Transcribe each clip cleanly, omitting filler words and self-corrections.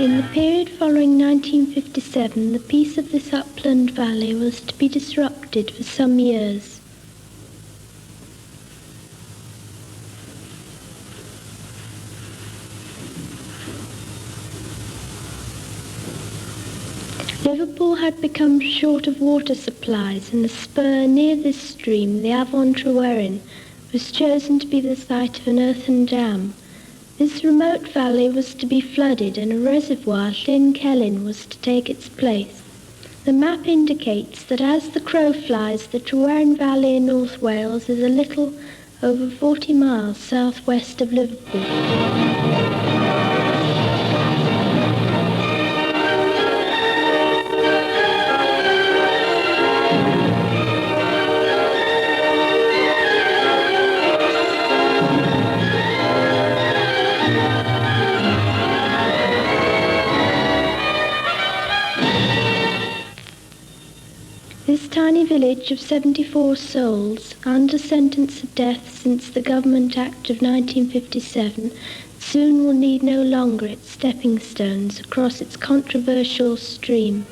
In the period following 1957, the peace of this upland valley was to be disrupted for some years. Liverpool had become short of water supplies, and a spur near this stream, the Avon Tryweryn, was chosen to be the site of an earthen dam. This remote valley was to be flooded, and a reservoir, Llyn Celyn, was to take its place. The map indicates that as the crow flies, the Tryweryn Valley in North Wales is a little over 40 miles southwest of Liverpool. This tiny village of 74 souls, under sentence of death since the Government Act of 1957, soon will need no longer its stepping stones across its controversial stream.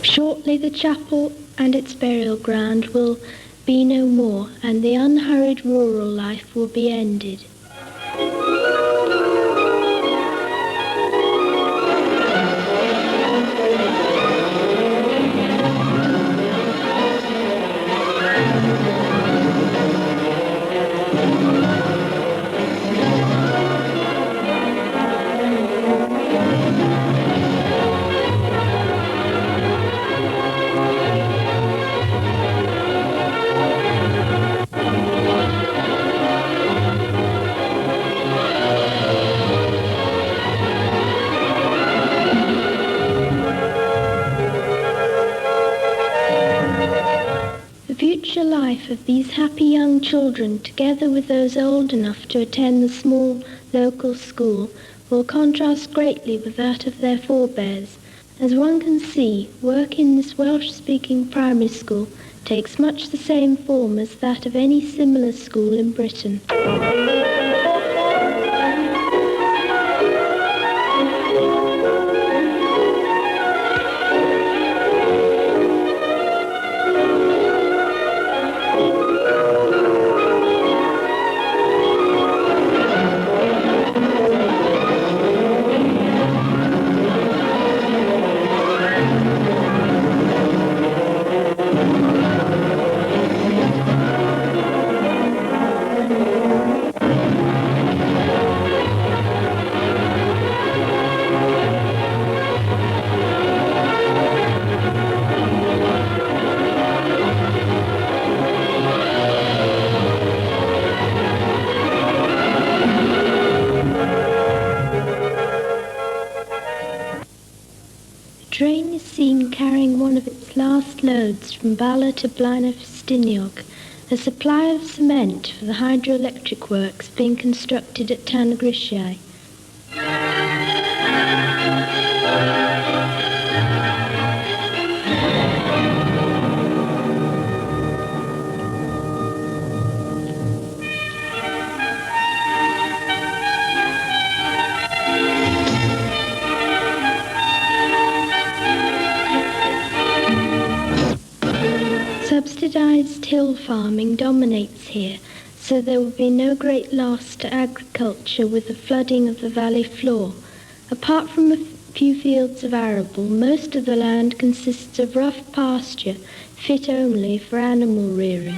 Shortly the chapel and its burial ground will be no more, and the unhurried rural life will be ended. Life of these happy young children, together with those old enough to attend the small local school, will contrast greatly with that of their forebears. As one can see, work in this Welsh-speaking primary school takes much the same form as that of any similar school in Britain. A train is seen carrying one of its last loads from Bala to Blaenau-Festiniog, a supply of cement for the hydroelectric works being constructed at Tangrisiau. Subsidised hill farming dominates here, so there will be no great loss to agriculture with the flooding of the valley floor. Apart from a few fields of arable, most of the land consists of rough pasture, fit only for animal rearing.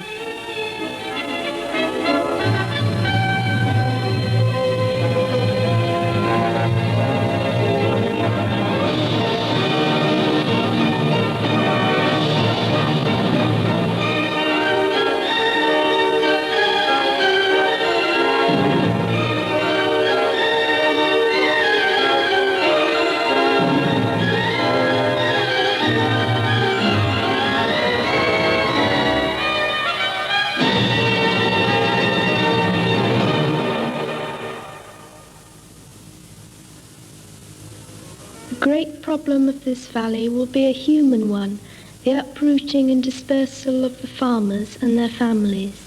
The great problem of this valley will be a human one, the uprooting and dispersal of the farmers and their families.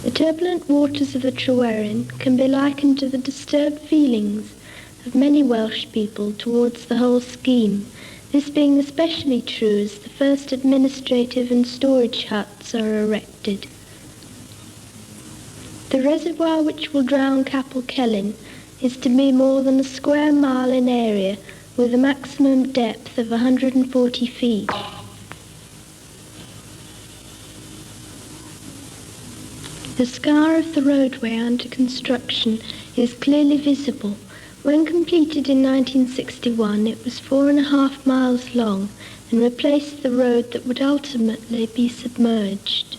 The turbulent waters of the Tryweryn can be likened to the disturbed feelings of many Welsh people towards the whole scheme, this being especially true as the first administrative and storage huts are erected. The reservoir which will drown Capel Celyn is to be more than a square mile in area, with a maximum depth of 140 feet. The scar of the roadway under construction is clearly visible. When completed in 1961, it was 4.5 miles long and replaced the road that would ultimately be submerged.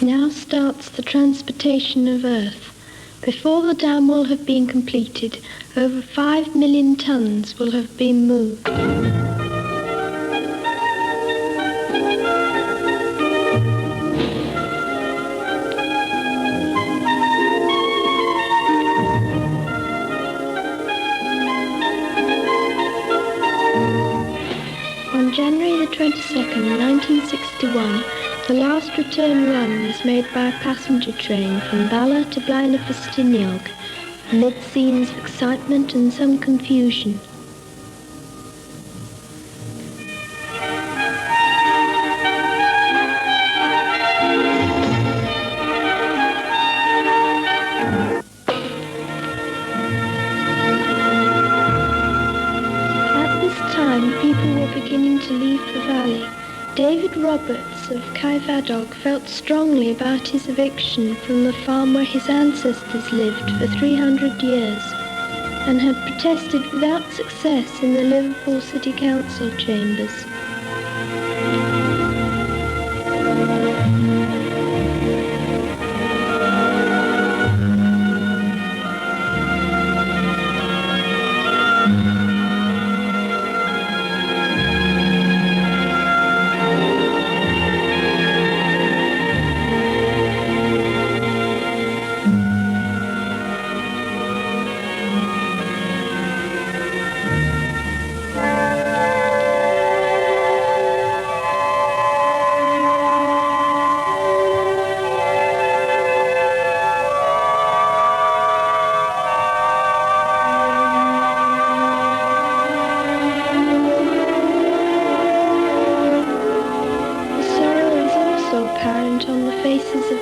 Now starts the transportation of earth. Before the dam will have been completed, over 5 million tons will have been moved. On January the 22nd, 1961, the last return run was made by a passenger train from Bala to Blaenau-Ffestiniog, amid scenes of excitement and some confusion. At this time, people were beginning to leave the valley. David Roberts of Caerfadog felt strongly about his eviction from the farm where his ancestors lived for 300 years and had protested without success in the Liverpool City Council chambers.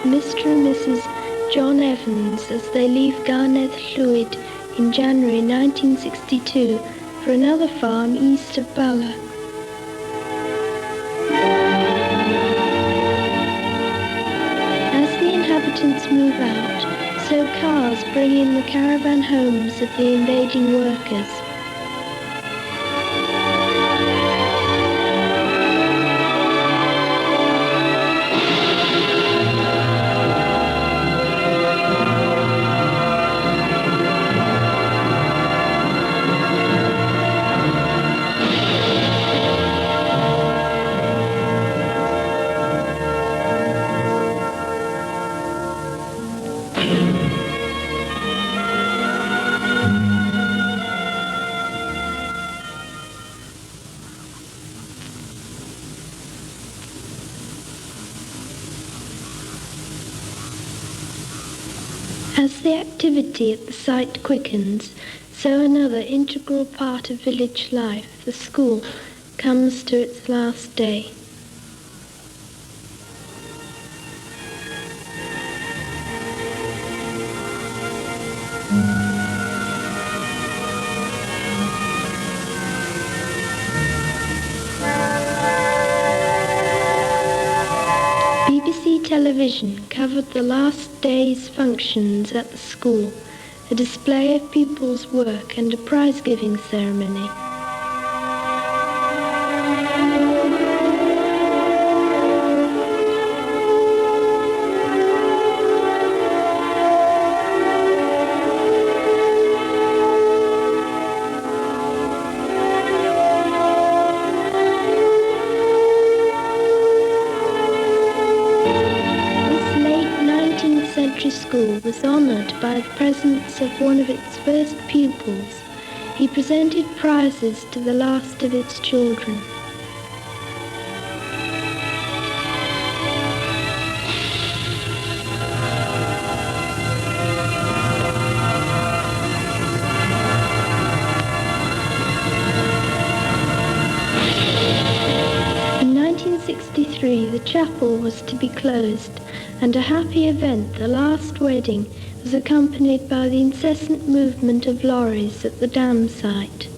Mr. and Mrs. John Evans as they leave Garnedd Llwyd in January 1962 for another farm east of Bala. As the inhabitants move out, so cars bring in the caravan homes of the invading workers. As the activity at the site quickens, so another integral part of village life, the school, comes to its last day. BBC television covered the last day's functions at the school, a display of people's work and a prize-giving ceremony. School was honoured by the presence of one of its first pupils. He presented prizes to the last of its children. In 1963, the chapel was to be closed, and a happy event, the last wedding, was accompanied by the incessant movement of lorries at the dam site.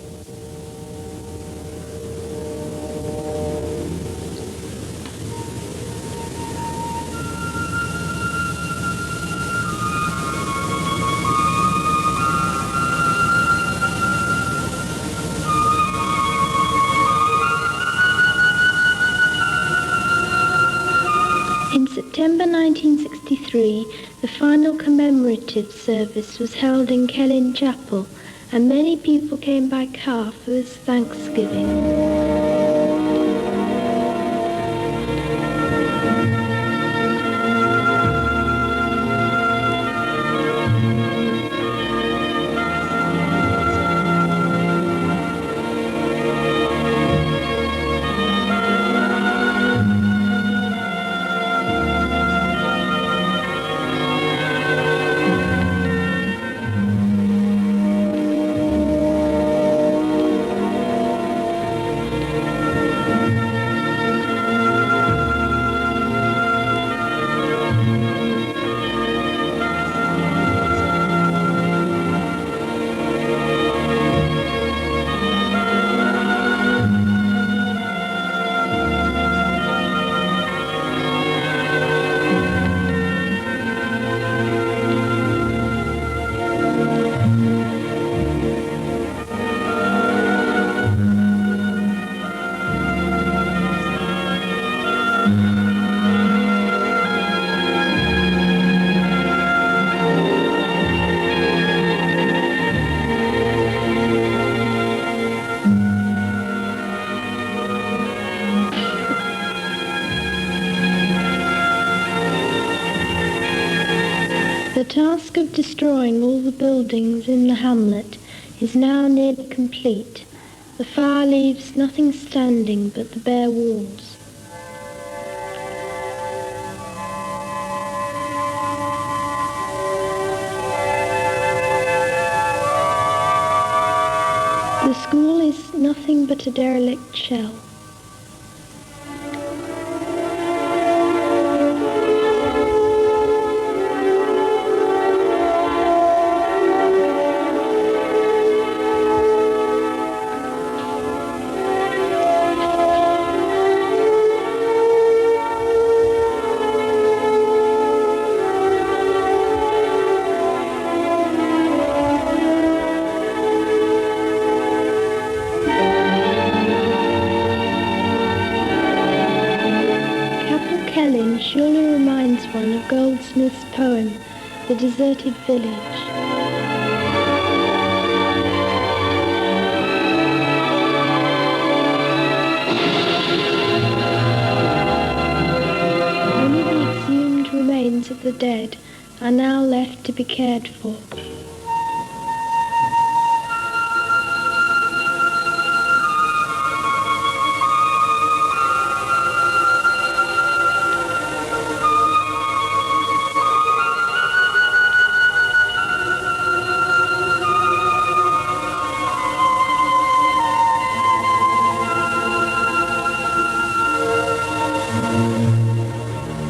In September 1963, the final commemorative service was held in Kellyn Chapel, and many people came by car for this Thanksgiving. The task of destroying all the buildings in the hamlet is now nearly complete. The fire leaves nothing standing but the bare walls. The school is nothing but a derelict shell. Surely reminds one of Goldsmith's poem, The Deserted Village. Only the exhumed remains of the dead are now left to be cared for.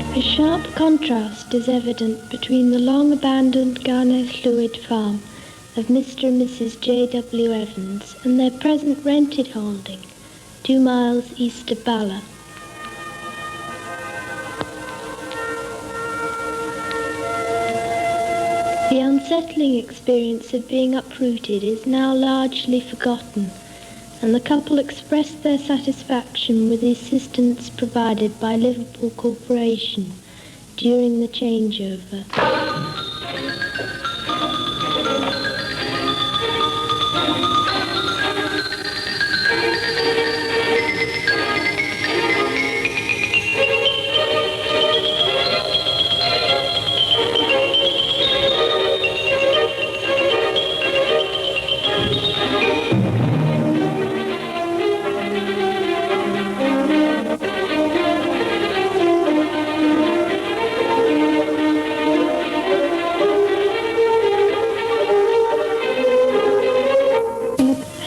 A sharp contrast is evident between the long-abandoned Garnethlwyd farm of Mr. and Mrs. J.W. Evans and their present rented holding, 2 miles east of Bala. The unsettling experience of being uprooted is now largely forgotten, and the couple expressed their satisfaction with the assistance provided by Liverpool Corporation during the changeover.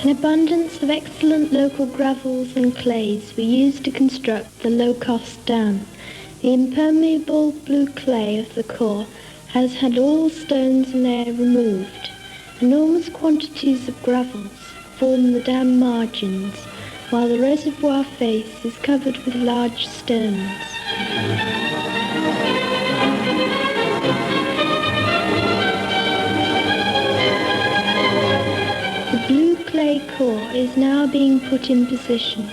An abundance of excellent local gravels and clays were used to construct the low-cost dam. The impermeable blue clay of the core has had all stones and air removed. Enormous quantities of gravels form the dam margins, while the reservoir face is covered with large stones. The blue clay core is now being put in position.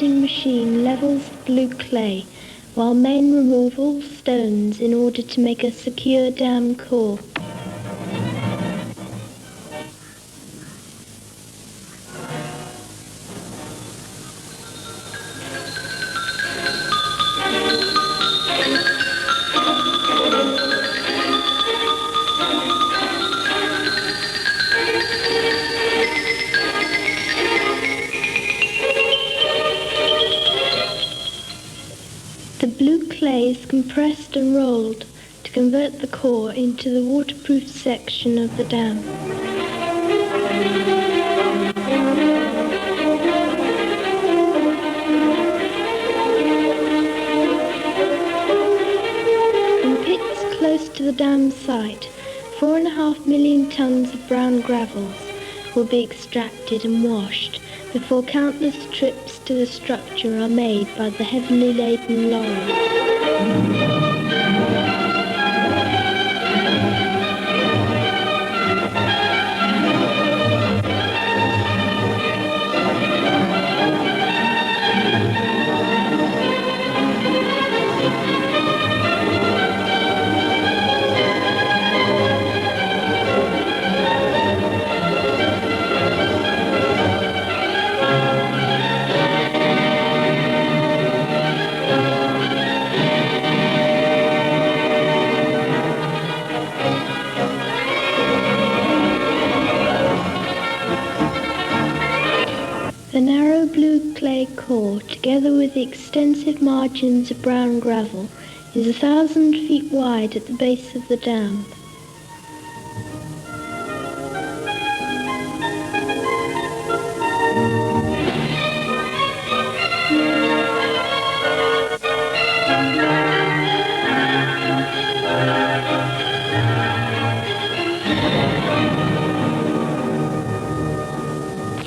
Machine levels the blue clay, while men remove all stones in order to make a secure dam core. The blue clay is compressed and rolled to convert the core into the waterproof section of the dam. In pits close to the dam site, 4.5 million tons of brown gravels will be extracted and washed before countless trips to the structure are made by the heavily laden lorries. The narrow blue clay core, together with the extensive margins of brown gravel, is 1,000 feet wide at the base of the dam.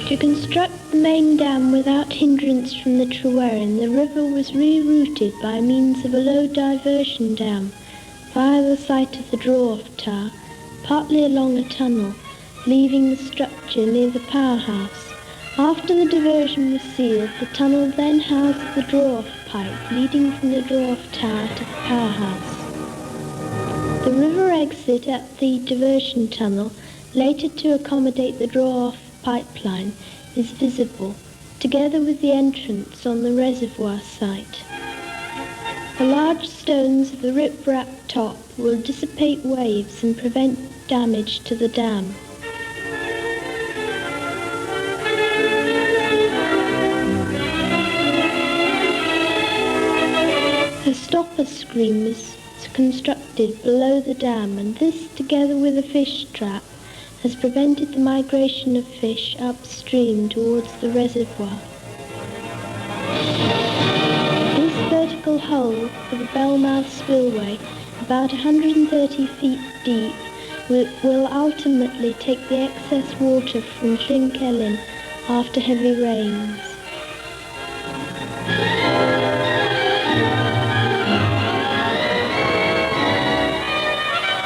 To construct the main dam without hindrance from the Tryweryn, the river was rerouted by means of a low diversion dam via the site of the draw-off tower, partly along a tunnel, leaving the structure near the powerhouse. After the diversion was sealed, the tunnel then housed the draw-off pipe leading from the draw-off tower to the powerhouse. The river exit at the diversion tunnel, later to accommodate the draw-off pipeline, is visible, together with the entrance on the reservoir site. The large stones of the rip-rap top will dissipate waves and prevent damage to the dam. A stopper screen was constructed below the dam, and this, together with a fish trap, has prevented the migration of fish upstream towards the reservoir. This vertical hole for the Bellmouth spillway, about 130 feet deep, will ultimately take the excess water from Llyn after heavy rains.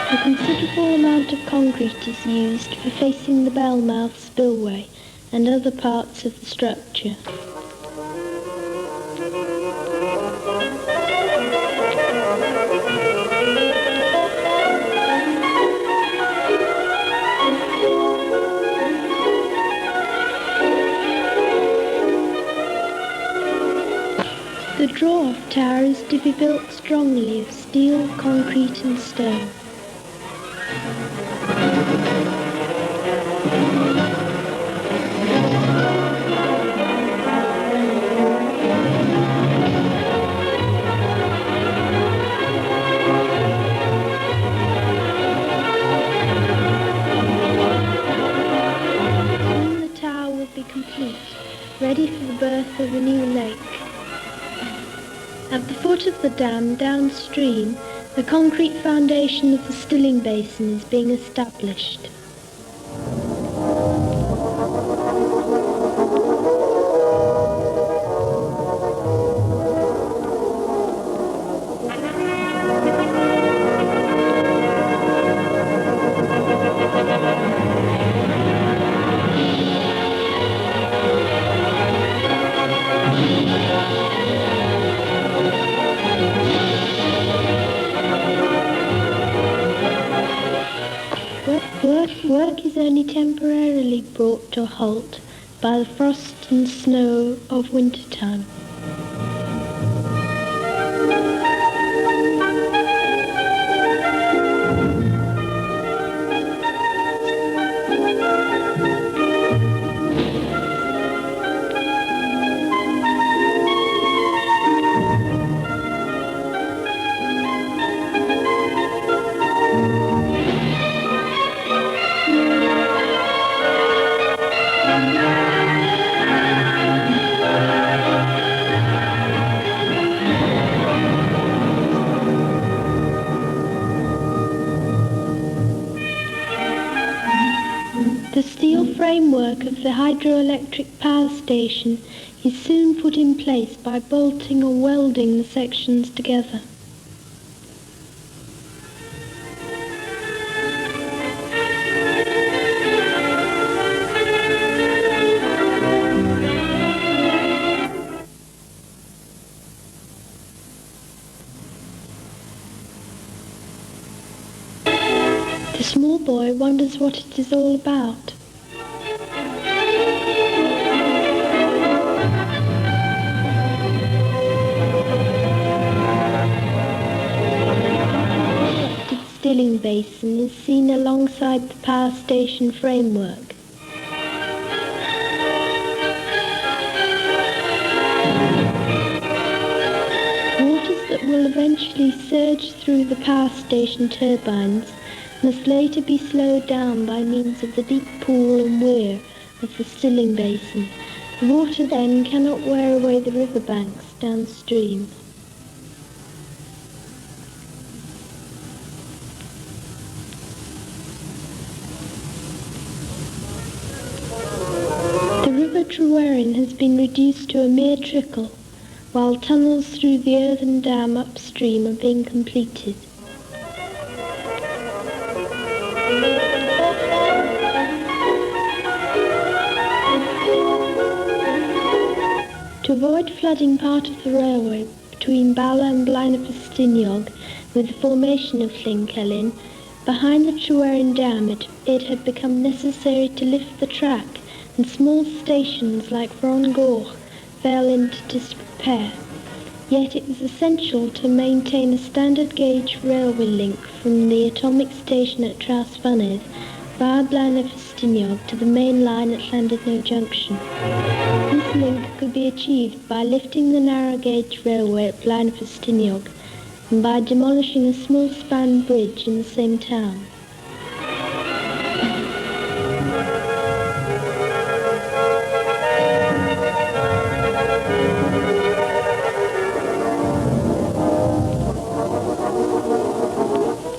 A considerable amount of concrete is used for facing the Bellmouth spillway and other parts of the structure. The draw-off tower is to be built strongly of steel, concrete and stone. Soon the tower will be complete, ready for the birth of a new lake. At the foot of the dam, downstream, the concrete foundation of the stilling basin is being established. Work is only temporarily brought to a halt by the frost and snow of wintertime. The steel framework of the hydroelectric power station is soon put in place by bolting or welding the sections together. The small boy wonders what it is all about. The stilling basin is seen alongside the power station framework. Waters that will eventually surge through the power station turbines must later be slowed down by means of the deep pool and weir of the stilling basin. The water then cannot wear away the riverbanks downstream. The river Tryweryn has been reduced to a mere trickle, while tunnels through the earthen dam upstream are being completed. To avoid flooding part of the railway between Bala and Blaenau with the formation of Llyn, behind the Tryweryn Dam it had become necessary to lift the track, and small stations like Fron fell into disrepair. Yet it was essential to maintain a standard gauge railway link from the atomic station at Tryweryn via Blaenau to the main line at Llandudno Junction. This link could be achieved by lifting the narrow gauge railway at Blaenau and by demolishing a small span bridge in the same town.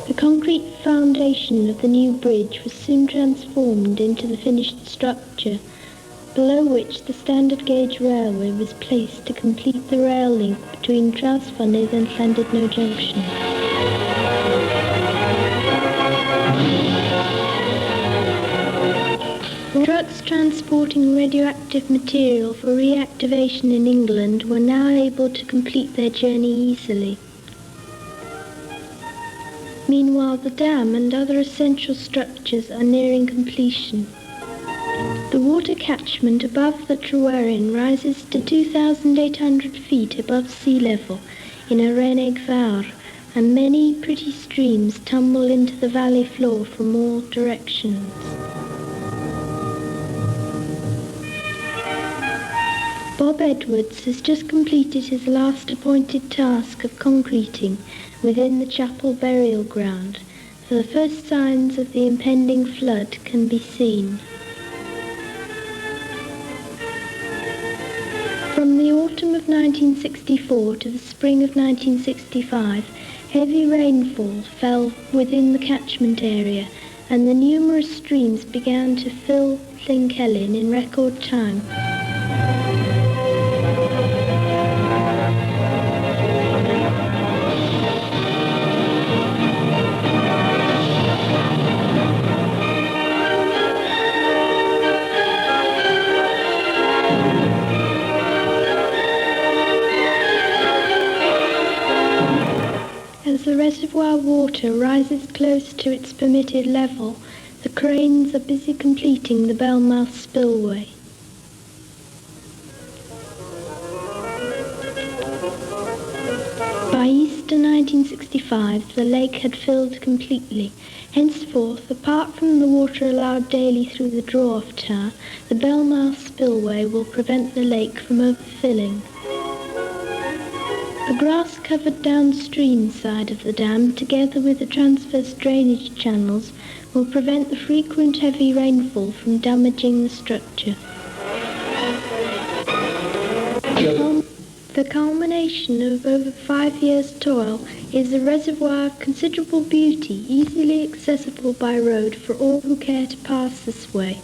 The concrete foundation of the new bridge was soon transformed into the finished structure, below which the standard gauge railway was placed to complete the rail link between Tryweryn and Llandudno Junction. Trucks transporting radioactive material for reactivation in England were now able to complete their journey easily. Meanwhile, the dam and other essential structures are nearing completion. The water catchment above the Tryweryn rises to 2,800 feet above sea level in Tryweryn Valley, and many pretty streams tumble into the valley floor from all directions. Bob Edwards has just completed his last appointed task of concreting within the chapel burial ground, for the first signs of the impending flood can be seen. From the autumn of 1964 to the spring of 1965, heavy rainfall fell within the catchment area, and the numerous streams began to fill Llyn in record time. As the reservoir water rises close to its permitted level, the cranes are busy completing the Belmouth spillway. By Easter 1965, the lake had filled completely. Henceforth, apart from the water allowed daily through the draw-off tower, the Belmouth spillway will prevent the lake from overfilling. The grass-covered downstream side of the dam, together with the transverse drainage channels, will prevent the frequent heavy rainfall from damaging the structure. The culmination of over 5 years' toil is a reservoir of considerable beauty, easily accessible by road for all who care to pass this way.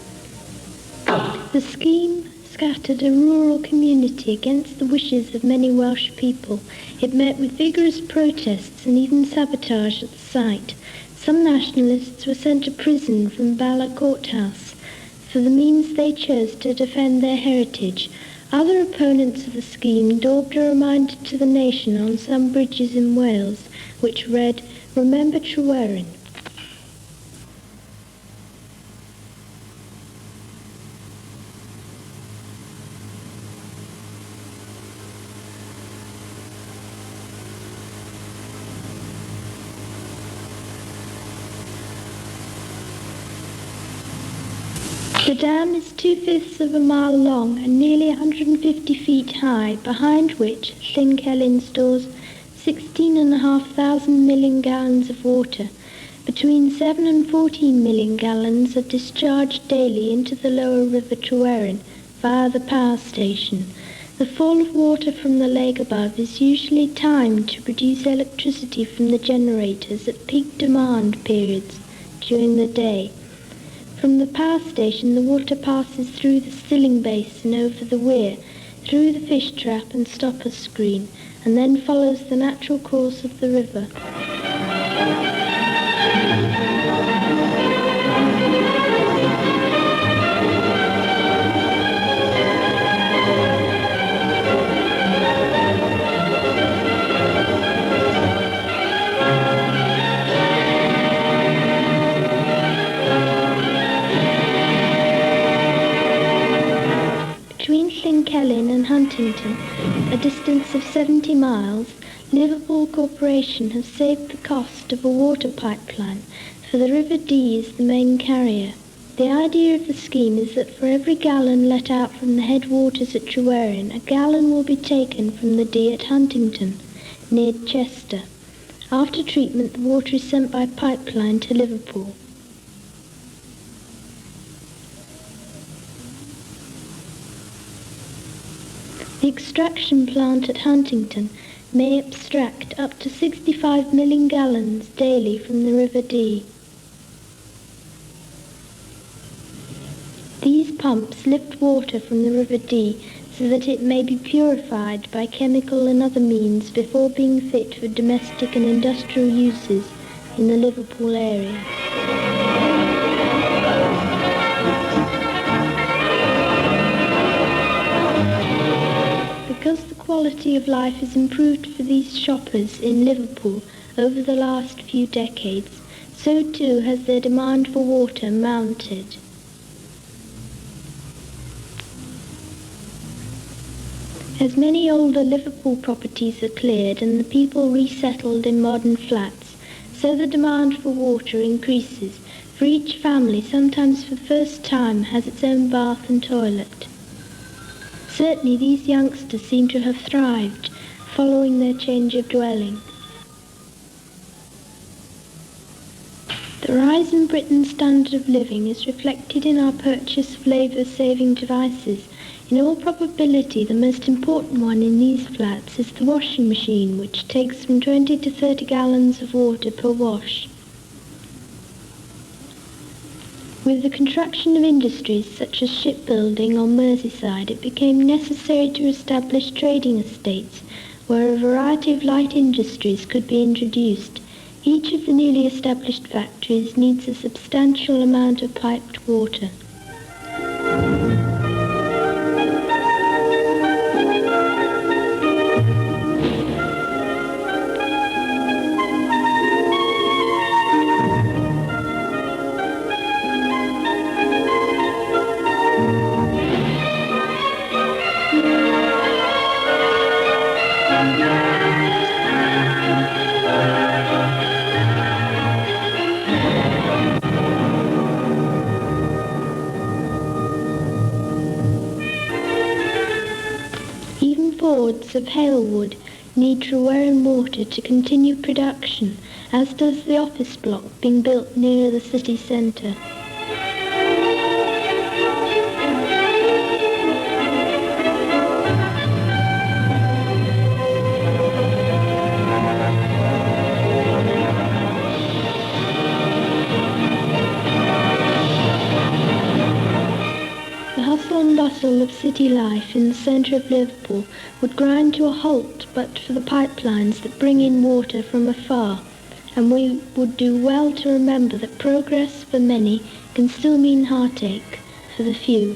The scheme scattered a rural community against the wishes of many Welsh people. It met with vigorous protests and even sabotage at the site. Some nationalists were sent to prison from Bala Courthouse for the means they chose to defend their heritage. Other opponents of the scheme daubed a reminder to the nation on some bridges in Wales, which read, "Remember Tryweryn." The dam is 2/5 of a mile long and nearly 150 feet high, behind which Llyn stores 16,500 million gallons of water. Between 7 and 14 million gallons are discharged daily into the lower river Tryweryn via the power station. The fall of water from the lake above is usually timed to produce electricity from the generators at peak demand periods during the day. From the power station, the water passes through the stilling basin over the weir, through the fish trap and stopper screen, and then follows the natural course of the river. Llyn and Huntington, a distance of 70 miles, Liverpool Corporation has saved the cost of a water pipeline, for the River Dee is the main carrier. The idea of the scheme is that for every gallon let out from the headwaters at Tryweryn, a gallon will be taken from the Dee at Huntington, near Chester. After treatment, the water is sent by pipeline to Liverpool. The extraction plant at Huntington may extract up to 65 million gallons daily from the River Dee. These pumps lift water from the River Dee so that it may be purified by chemical and other means before being fit for domestic and industrial uses in the Liverpool area. Because the quality of life has improved for these shoppers in Liverpool over the last few decades, so too has their demand for water mounted. As many older Liverpool properties are cleared and the people resettled in modern flats, so the demand for water increases, for each family, sometimes for the first time, has its own bath and toilet. Certainly these youngsters seem to have thrived, following their change of dwelling. The rise in Britain's standard of living is reflected in our purchase of labour-saving devices. In all probability, the most important one in these flats is the washing machine, which takes from 20 to 30 gallons of water per wash. With the construction of industries such as shipbuilding on Merseyside, it became necessary to establish trading estates where a variety of light industries could be introduced. Each of the newly established factories needs a substantial amount of piped water. Boards of Halewood need Tryweryn water to continue production, as does the office block being built near the city centre. The hustle and bustle of city life in the centre of Liverpool would grind to a halt but for the pipelines that bring in water from afar, and we would do well to remember that progress for many can still mean heartache for the few.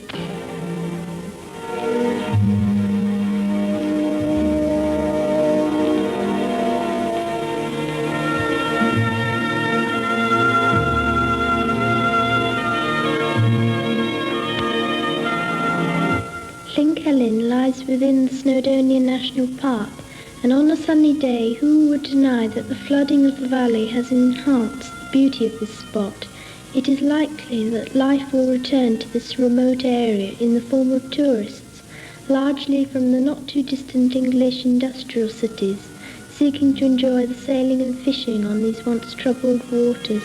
Llyn lies within the Snowdonia National Park, and on a sunny day who would deny that the flooding of the valley has enhanced the beauty of this spot? It is likely that life will return to this remote area in the form of tourists, largely from the not too distant English industrial cities, seeking to enjoy the sailing and fishing on these once troubled waters.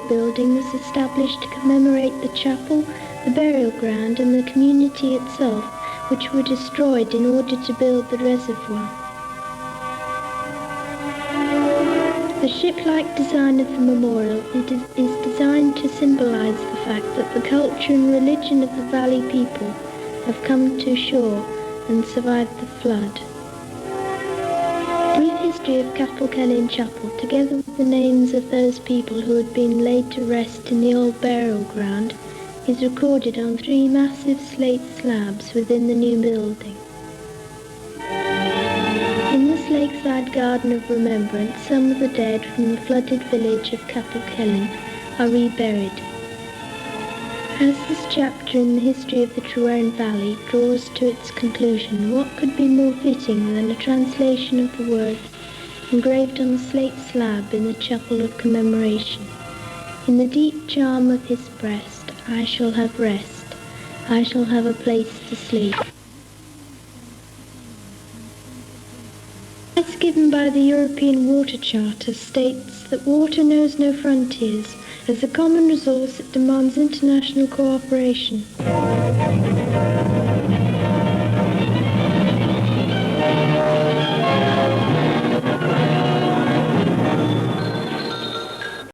Building was established to commemorate the chapel, the burial ground and the community itself, which were destroyed in order to build the reservoir. The ship-like design of the memorial is designed to symbolize the fact that the culture and religion of the valley people have come to shore and survived the flood. Brief history of Capel Chapel, together with the names of those people who had been laid to rest in the old burial ground, is recorded on 3 massive slate slabs within the new building. In this lakeside garden of remembrance, some of the dead from the flooded village of Capel are reburied. As this chapter in the history of the Tryweryn Valley draws to its conclusion, what could be more fitting than a translation of the words engraved on the slate slab in the chapel of commemoration? In the deep charm of his breast, I shall have rest, I shall have a place to sleep. The advice given by the European Water Charter states that water knows no frontiers. As a common resource, it demands international cooperation.